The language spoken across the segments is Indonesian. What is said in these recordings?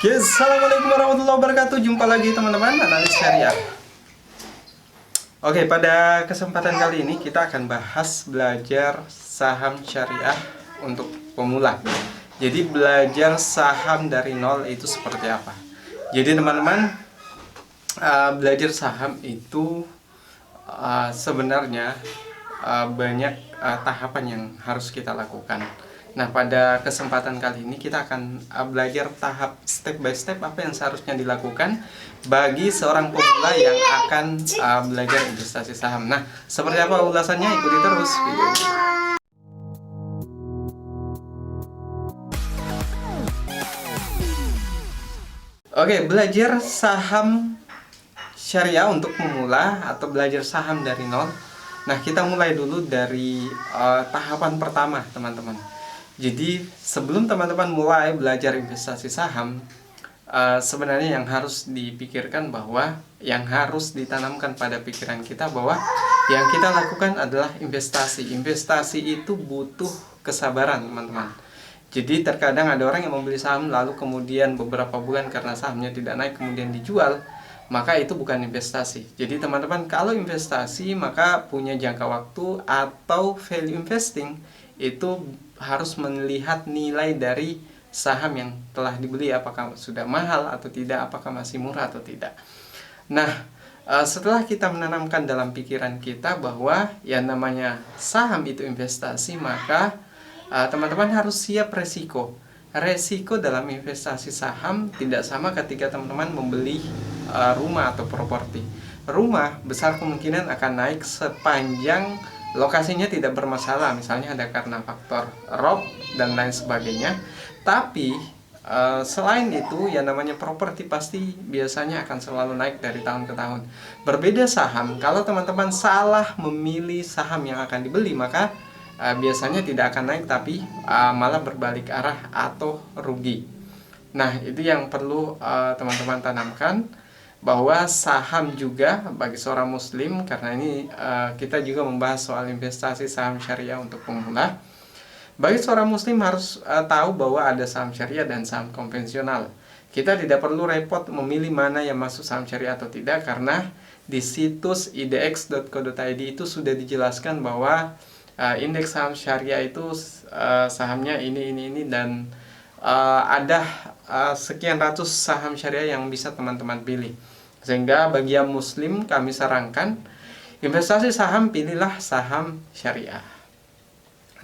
Yes, assalamualaikum warahmatullahi wabarakatuh. Jumpa lagi teman-teman, analis syariah. Oke, pada kesempatan kali ini kita akan bahas belajar saham syariah untuk pemula. Jadi belajar saham dari nol itu seperti apa? Jadi teman-teman, belajar saham itu sebenarnya banyak tahapan yang harus kita lakukan. Nah, pada kesempatan kali ini kita akan belajar tahap step by step apa yang seharusnya dilakukan bagi seorang pemula yang akan belajar investasi saham. Nah, seperti apa ulasannya? Ikuti terus video ini. Oke, belajar saham syariah untuk pemula atau belajar saham dari nol. Nah, kita mulai dulu dari tahapan pertama, teman-teman. Jadi sebelum teman-teman mulai belajar investasi saham, sebenarnya yang harus dipikirkan bahwa yang harus ditanamkan pada pikiran kita bahwa yang kita lakukan adalah investasi. Investasi itu butuh kesabaran, teman-teman. Jadi terkadang ada orang yang membeli saham lalu kemudian beberapa bulan karena sahamnya tidak naik kemudian dijual, maka itu bukan investasi. Jadi teman-teman, kalau investasi maka punya jangka waktu atau value investing itu harus melihat nilai dari saham yang telah dibeli, apakah sudah mahal atau tidak, apakah masih murah atau tidak. Nah, setelah kita menanamkan dalam pikiran kita bahwa yang namanya saham itu investasi, maka teman-teman harus siap resiko. Resiko dalam investasi saham tidak sama ketika teman-teman membeli rumah atau properti. Rumah besar kemungkinan akan naik sepanjang lokasinya tidak bermasalah, misalnya ada karena faktor rob dan lain sebagainya. Tapi selain itu, yang namanya properti pasti biasanya akan selalu naik dari tahun ke tahun. Berbeda saham, kalau teman-teman salah memilih saham yang akan dibeli, maka biasanya tidak akan naik tapi malah berbalik arah atau rugi. Nah, itu yang perlu teman-teman tanamkan, bahwa saham juga bagi seorang muslim, karena ini kita juga membahas soal investasi saham syariah untuk pemula. Bagi seorang muslim harus tahu bahwa ada saham syariah dan saham konvensional. Kita tidak perlu repot memilih mana yang masuk saham syariah atau tidak, karena di situs idx.co.id itu sudah dijelaskan bahwa indeks saham syariah itu sahamnya ini dan ada sekian ratus saham syariah yang bisa teman-teman pilih. Sehingga bagi yang muslim kami sarankan investasi saham, pilihlah saham syariah.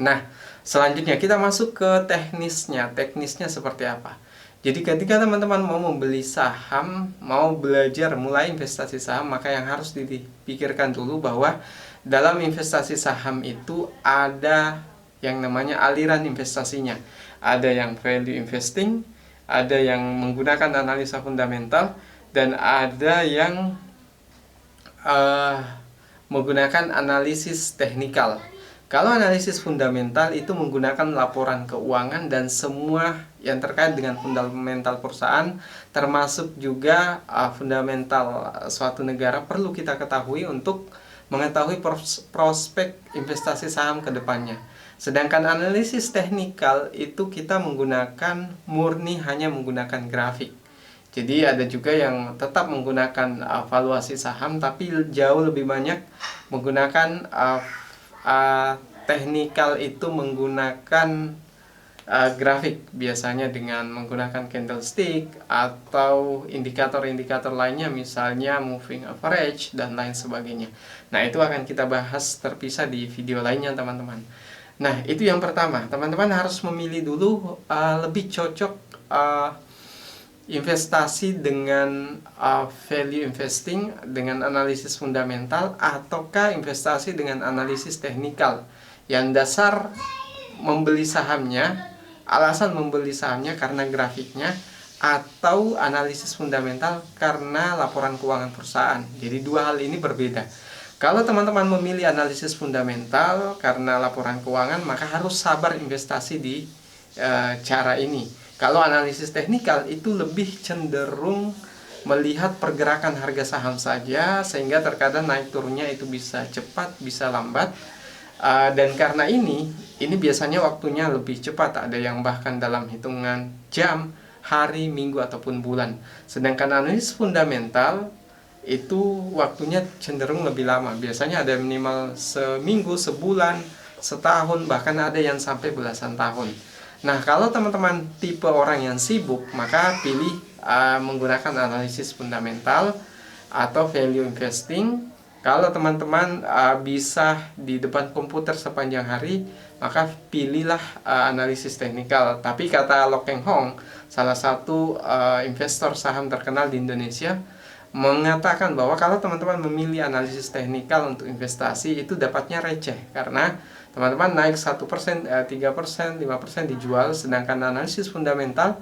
Nah, selanjutnya kita masuk ke teknisnya. Teknisnya seperti apa? Jadi ketika teman-teman mau membeli saham, mau belajar mulai investasi saham, maka yang harus dipikirkan dulu bahwa dalam investasi saham itu ada yang namanya aliran investasinya. Ada yang value investing, ada yang menggunakan analisa fundamental, dan ada yang menggunakan analisis teknikal. Kalau analisis fundamental itu menggunakan laporan keuangan dan semua yang terkait dengan fundamental perusahaan, termasuk juga fundamental suatu negara, perlu kita ketahui untuk mengetahui prospek investasi saham ke depannya. Sedangkan analisis teknikal itu kita menggunakan murni hanya menggunakan grafik. Jadi ada juga yang tetap menggunakan valuasi saham, tapi jauh lebih banyak menggunakan teknikal, itu menggunakan grafik, biasanya dengan menggunakan candlestick atau indikator-indikator lainnya, misalnya moving average dan lain sebagainya. Nah, itu akan kita bahas terpisah di video lainnya, teman-teman. Nah, itu yang pertama, teman-teman harus memilih dulu lebih cocok investasi dengan value investing dengan analisis fundamental, ataukah investasi dengan analisis teknikal yang dasar membeli sahamnya, alasan membeli sahamnya karena grafiknya, atau analisis fundamental karena laporan keuangan perusahaan. Jadi dua hal ini berbeda. Kalau teman-teman memilih analisis fundamental karena laporan keuangan, maka harus sabar investasi di cara ini. Kalau analisis teknikal itu lebih cenderung melihat pergerakan harga saham saja, sehingga terkadang naik turunnya itu bisa cepat, bisa lambat. Dan karena ini biasanya waktunya lebih cepat, ada yang bahkan dalam hitungan jam, hari, minggu, ataupun bulan. Sedangkan analisis fundamental itu waktunya cenderung lebih lama. Biasanya ada minimal seminggu, sebulan, setahun, bahkan ada yang sampai belasan tahun. Nah, kalau teman-teman tipe orang yang sibuk, maka pilih menggunakan analisis fundamental atau value investing. Kalau teman-teman bisa di depan komputer sepanjang hari, maka pilihlah analisis teknikal. Tapi kata Lo Keng Hong, salah satu investor saham terkenal di Indonesia, mengatakan bahwa kalau teman-teman memilih analisis teknikal untuk investasi, itu dapatnya receh karena teman-teman naik 1%, 3%, 5% dijual. Sedangkan analisis fundamental,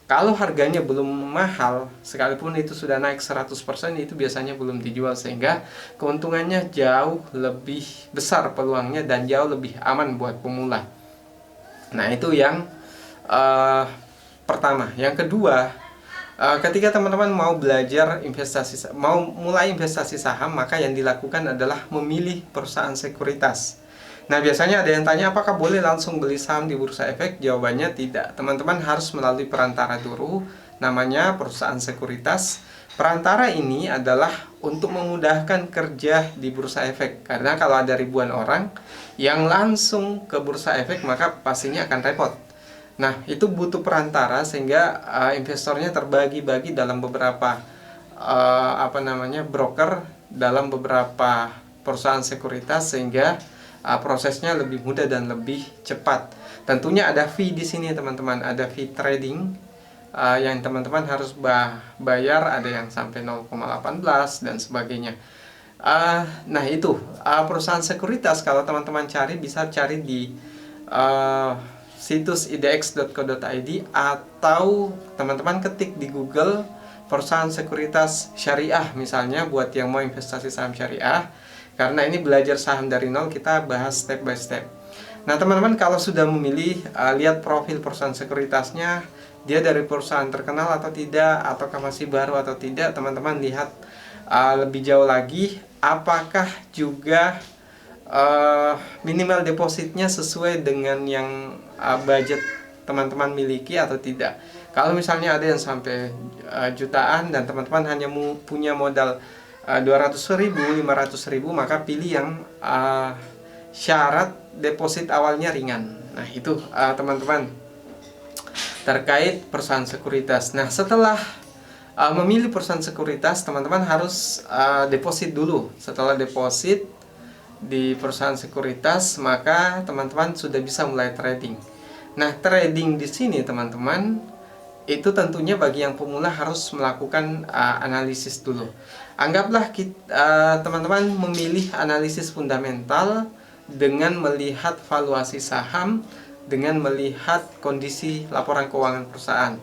kalau harganya belum mahal, sekalipun itu sudah naik 100%, itu biasanya belum dijual, sehingga keuntungannya jauh lebih besar peluangnya dan jauh lebih aman buat pemula. Nah, itu yang pertama. Yang kedua, ketika teman-teman mau belajar investasi, mau mulai investasi saham, maka yang dilakukan adalah memilih perusahaan sekuritas. Nah, biasanya ada yang tanya, apakah boleh langsung beli saham di Bursa Efek? Jawabannya tidak. Teman-teman harus melalui perantara dulu, namanya perusahaan sekuritas. Perantara ini adalah untuk memudahkan kerja di Bursa Efek. Karena kalau ada ribuan orang yang langsung ke Bursa Efek, maka pastinya akan repot. Nah, itu butuh perantara sehingga investornya terbagi-bagi dalam beberapa broker, dalam beberapa perusahaan sekuritas, sehingga prosesnya lebih mudah dan lebih cepat. Tentunya ada fee di sini teman-teman, ada fee trading yang teman-teman harus bayar, ada yang sampai 0,18 dan sebagainya. Nah, itu perusahaan sekuritas kalau teman-teman cari, bisa cari di situs idx.co.id atau teman-teman ketik di Google perusahaan sekuritas syariah misalnya, buat yang mau investasi saham syariah. Karena ini belajar saham dari nol, kita bahas step by step. Nah, teman-teman kalau sudah memilih, lihat profil perusahaan sekuritasnya, dia dari perusahaan terkenal atau tidak, ataukah masih baru atau tidak. Teman-teman lihat lebih jauh lagi, apakah juga minimal depositnya sesuai dengan yang budget teman-teman miliki atau tidak. Kalau misalnya ada yang sampai jutaan dan teman-teman hanya punya modal 200.000, 500.000, maka pilih yang syarat deposit awalnya ringan. Nah, itu teman-teman terkait perusahaan sekuritas. Nah, setelah memilih perusahaan sekuritas, teman-teman harus deposit dulu. Setelah deposit di perusahaan sekuritas, maka teman-teman sudah bisa mulai trading. Nah, trading di sini teman-teman, itu tentunya bagi yang pemula harus melakukan analisis dulu. Anggaplah teman-teman memilih analisis fundamental dengan melihat valuasi saham, dengan melihat kondisi laporan keuangan perusahaan.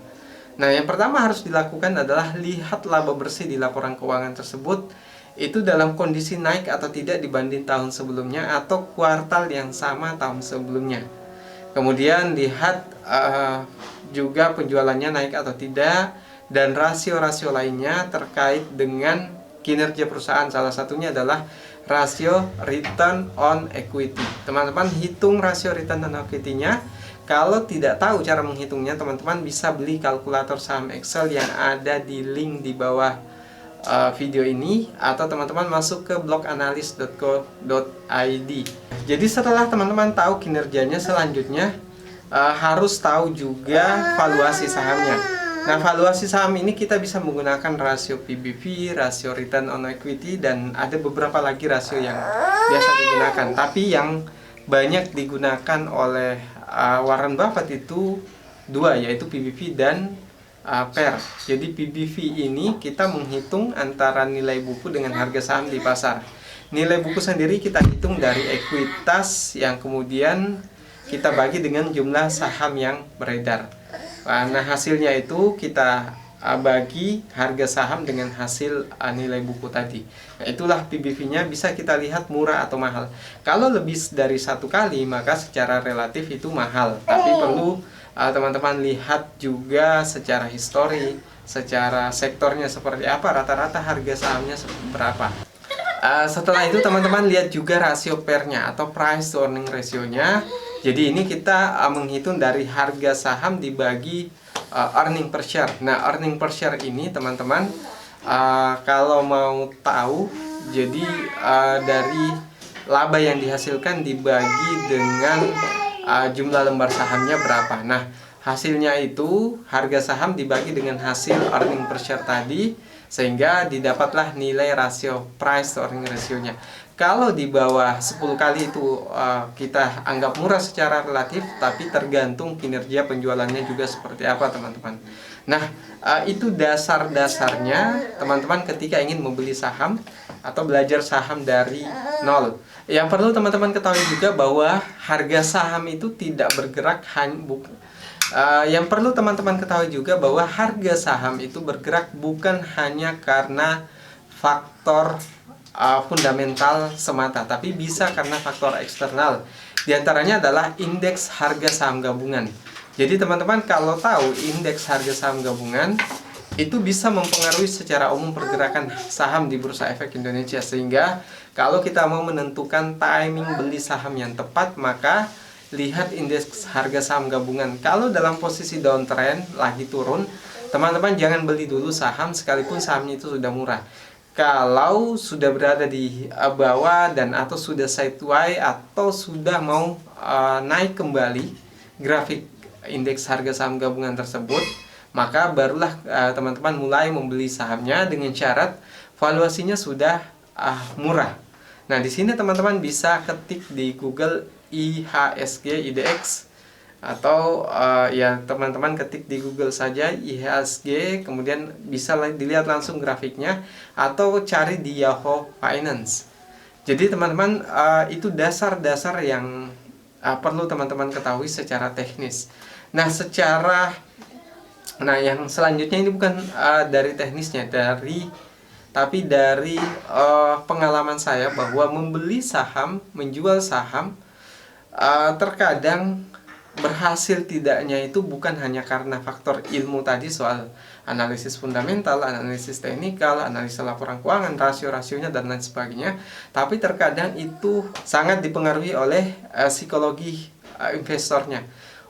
Nah, yang pertama harus dilakukan adalah lihat laba bersih di laporan keuangan tersebut, itu dalam kondisi naik atau tidak dibanding tahun sebelumnya atau kuartal yang sama tahun sebelumnya. Kemudian lihat juga penjualannya naik atau tidak, dan rasio-rasio lainnya terkait dengan kinerja perusahaan. Salah satunya adalah rasio return on equity. Teman-teman hitung rasio return on equity-nya. Kalau tidak tahu cara menghitungnya, teman-teman bisa beli kalkulator saham Excel yang ada di link di bawah video ini, atau teman-teman masuk ke bloganalis.co.id. Jadi setelah teman-teman tahu kinerjanya, selanjutnya harus tahu juga valuasi sahamnya. Nah, valuasi saham ini kita bisa menggunakan rasio PBV, rasio return on equity, dan ada beberapa lagi rasio yang biasa digunakan. Tapi yang banyak digunakan oleh Warren Buffett itu dua, yaitu PBV dan PER. Jadi PBV ini kita menghitung antara nilai buku dengan harga saham di pasar. Nilai buku sendiri kita hitung dari ekuitas yang kemudian kita bagi dengan jumlah saham yang beredar. Nah, hasilnya itu kita bagi harga saham dengan hasil nilai buku tadi. Nah, itulah PBV-nya, bisa kita lihat murah atau mahal. Kalau lebih dari satu kali, maka secara relatif itu mahal. Tapi perlu teman-teman lihat juga secara histori, secara sektornya seperti apa, rata-rata harga sahamnya berapa. Setelah itu teman-teman lihat juga rasio PER-nya atau price to earning ratio-nya. Jadi ini kita menghitung dari harga saham dibagi earning per share. Nah, earning per share ini teman-teman, kalau mau tahu, jadi dari laba yang dihasilkan dibagi dengan jumlah lembar sahamnya berapa. Nah, hasilnya itu harga saham dibagi dengan hasil earning per share tadi, sehingga didapatlah nilai rasio price to earning ratio-nya. Kalau di bawah 10 kali itu kita anggap murah secara relatif, tapi tergantung kinerja penjualannya juga seperti apa teman-teman. Nah, itu dasar-dasarnya teman-teman ketika ingin membeli saham atau belajar saham dari nol. Yang perlu teman-teman ketahui juga bahwa harga saham itu tidak bergerak yang perlu teman-teman ketahui juga bahwa harga saham itu bergerak bukan hanya karena faktor fundamental semata, tapi bisa karena faktor eksternal. Di antaranya adalah indeks harga saham gabungan. Jadi teman-teman kalau tahu indeks harga saham gabungan itu bisa mempengaruhi secara umum pergerakan saham di Bursa Efek Indonesia, sehingga kalau kita mau menentukan timing beli saham yang tepat, maka lihat indeks harga saham gabungan. Kalau dalam posisi downtrend lagi turun, teman-teman jangan beli dulu saham sekalipun sahamnya itu sudah murah. Kalau sudah berada di bawah dan atau sudah sideways atau sudah mau naik kembali grafik indeks harga saham gabungan tersebut, maka barulah teman-teman mulai membeli sahamnya dengan syarat valuasinya sudah murah. Nah, di sini teman-teman bisa ketik di Google IHSG IDX, atau ya teman-teman ketik di Google saja IHSG, kemudian bisa dilihat langsung grafiknya, atau cari di Yahoo Finance. Jadi teman-teman, itu dasar-dasar yang perlu teman-teman ketahui secara teknis. Nah, yang selanjutnya ini bukan dari teknisnya, tapi dari pengalaman saya bahwa membeli saham, menjual saham, terkadang berhasil tidaknya itu bukan hanya karena faktor ilmu tadi soal analisis fundamental, analisis teknikal, analisa laporan keuangan, rasio-rasionya dan lain sebagainya, tapi terkadang itu sangat dipengaruhi oleh psikologi investornya.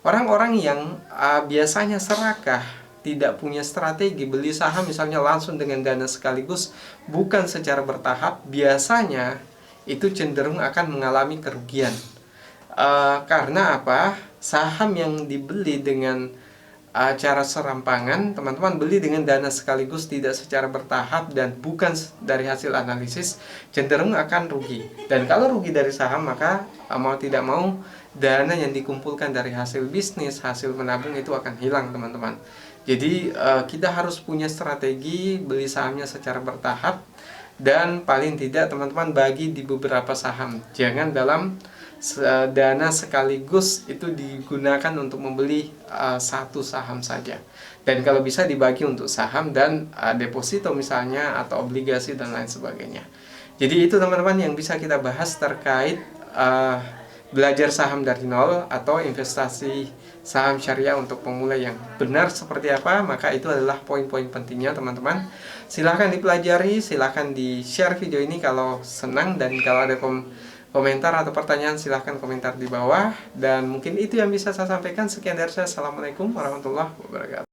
Orang-orang yang biasanya serakah, tidak punya strategi beli saham misalnya langsung dengan dana sekaligus, bukan secara bertahap, biasanya itu cenderung akan mengalami kerugian. Karena apa? Saham yang dibeli dengan cara serampangan, teman-teman beli dengan dana sekaligus, tidak secara bertahap dan bukan dari hasil analisis, cenderung akan rugi. Dan kalau rugi dari saham, maka mau tidak mau dana yang dikumpulkan dari hasil bisnis, hasil menabung itu akan hilang teman-teman. Jadi kita harus punya strategi beli sahamnya secara bertahap, dan paling tidak teman-teman bagi di beberapa saham. Jangan dalam dana sekaligus itu digunakan untuk membeli satu saham saja, dan kalau bisa dibagi untuk saham dan deposito misalnya, atau obligasi dan lain sebagainya. Jadi itu teman-teman yang bisa kita bahas terkait belajar saham dari nol atau investasi saham syariah untuk pemula yang benar seperti apa. Maka itu adalah poin-poin pentingnya teman-teman. Silahkan dipelajari, silahkan di-share video ini kalau senang, dan kalau ada komentar atau pertanyaan silahkan komentar di bawah. Dan mungkin itu yang bisa saya sampaikan. Sekian dari saya. Assalamualaikum warahmatullahi wabarakatuh.